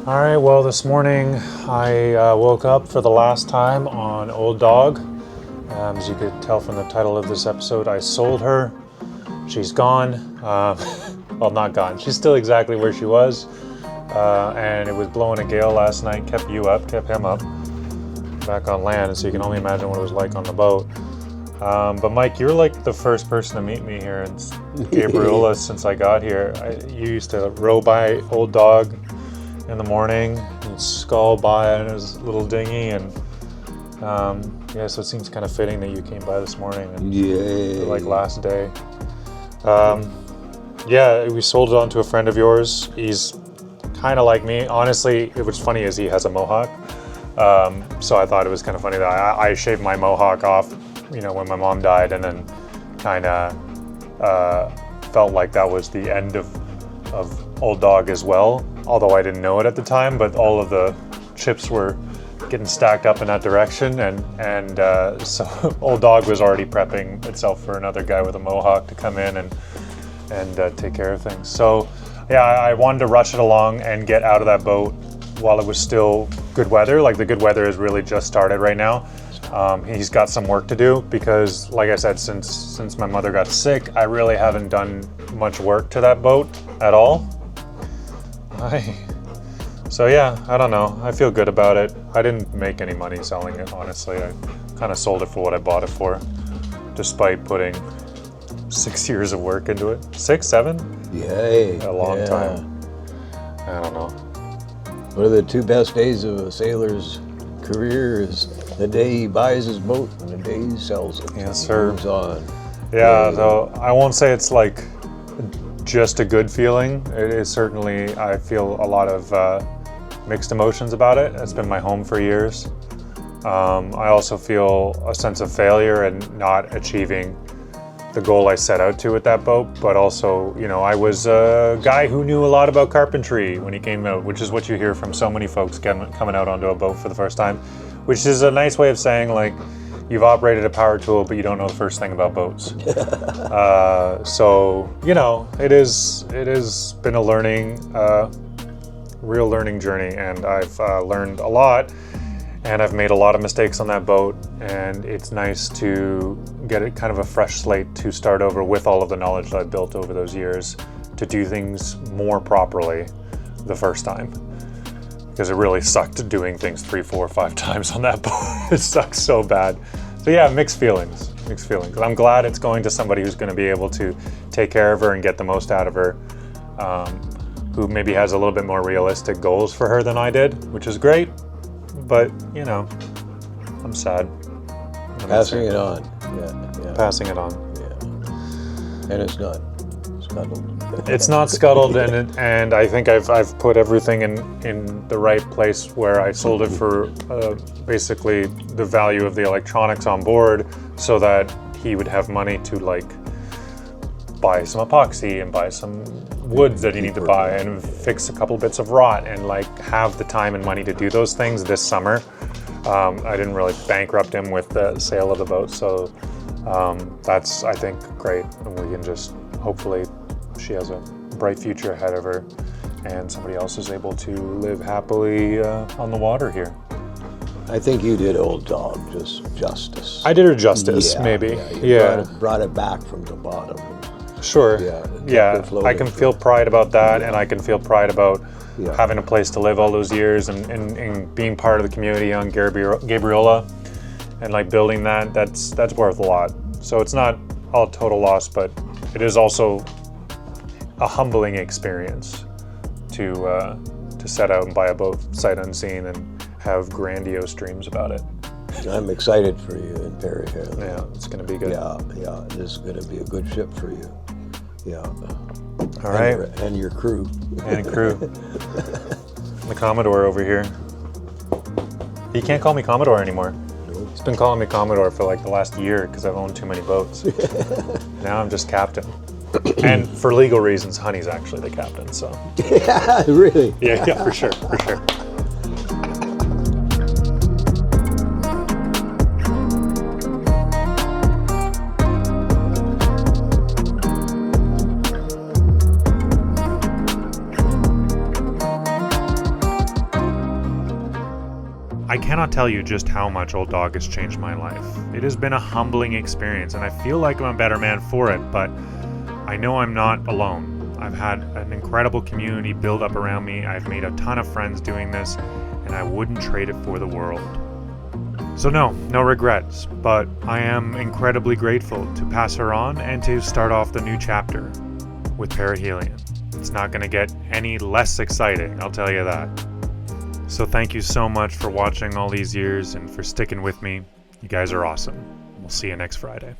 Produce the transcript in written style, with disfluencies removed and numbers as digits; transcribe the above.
All right, well, this morning I woke up for the last time on Old Dog. As you could tell from the title of this episode, I sold her. She's gone. Well, not gone. She's still exactly where she was. And it was blowing a gale last night, kept him up, back on land. So you can only imagine what it was like on the boat. But Mike, you're like the first person to meet me here in Gabriola since I got here. You used to row by Old Dog in the morning and scull by in his little dinghy, and so it seems kind of fitting that you came by this morning and like last day. We sold it on to a friend of yours. He's kind of like me. Honestly, what's funny is he has a mohawk, so I thought it was kind of funny that I shaved my mohawk off, when my mom died, and then kind of felt like that was the end of Old Dog as well, although I didn't know it at the time, but all of the chips were getting stacked up in that direction, and so Old Dog was already prepping itself for another guy with a mohawk to come in and take care of things. So yeah, I wanted to rush it along and get out of that boat while it was still good weather. Like, the good weather has really just started right now. He's got some work to do because, like I said, since my mother got sick, I really haven't done much work to that boat at all. So yeah, I don't know. I feel good about it. I didn't make any money selling it, honestly. I kind of sold it for what I bought it for, despite putting 6 years of work into it. 6, 7? Yay. A long time. I don't know. One of the two best days of a sailor's career is the day he buys his boat and the day he sells it. Yes, sir. Moves on. Yeah, so I won't say it's like just a good feeling. It is certainly, I feel a lot of mixed emotions about it. It's been my home for years. I also feel a sense of failure and not achieving the goal I set out to with that boat, but also, I was a guy who knew a lot about carpentry when he came out, which is what you hear from so many folks coming out onto a boat for the first time, which is a nice way of saying, like, you've operated a power tool, but you don't know the first thing about boats. So, it has been a real learning journey, and I've learned a lot, and I've made a lot of mistakes on that boat, and it's nice to get it kind of a fresh slate to start over with all of the knowledge that I've built over those years to do things more properly the first time. Because it really sucked doing things 3, 4, 5 times on that boat. It sucks so bad. So yeah, mixed feelings. I'm glad it's going to somebody who's going to be able to take care of her and get the most out of her, who maybe has a little bit more realistic goals for her than I did, which is great. But, I'm sad. Passing it on. Yeah. Passing it on. Yeah. And it's not scuttled. It's not scuttled, and I think I've put everything in the right place where I sold it for basically the value of the electronics on board, so that he would have money to buy some epoxy and buy some woods that you need to buy and fix a couple bits of rot and have the time and money to do those things this summer. I didn't really bankrupt him with the sale of the boat, so that's, I think, great, and we can just hopefully she has a bright future ahead of her and somebody else is able to live happily on the water here. I think you did Old Dog just justice. I did her justice, maybe. You brought it back from the bottom. Sure. Yeah. I can feel pride about that, and I can feel pride about having a place to live all those years and being part of the community on Gabriola and building that. That's worth a lot. So it's not all total loss, but it is also a humbling experience to set out and buy a boat sight unseen and have grandiose dreams about it. I'm excited for you in Perry Hill. Yeah, it's going to be good. Yeah, this is going to be a good ship for you. Yeah. All right. And your crew. And crew. The Commodore over here. He can't call me Commodore anymore. Nope. He's been calling me Commodore for the last year because I've owned too many boats. Now I'm just captain. And for legal reasons, Honey's actually the captain, so. Yeah, really? Yeah, for sure. I cannot tell you just how much Old Dog has changed my life. It has been a humbling experience, and I feel like I'm a better man for it, but I know I'm not alone. I've had an incredible community build up around me. I've made a ton of friends doing this, and I wouldn't trade it for the world. So no regrets, but I am incredibly grateful to pass her on and to start off the new chapter with Perihelion. It's not going to get any less exciting, I'll tell you that. So thank you so much for watching all these years and for sticking with me. You guys are awesome. We'll see you next Friday.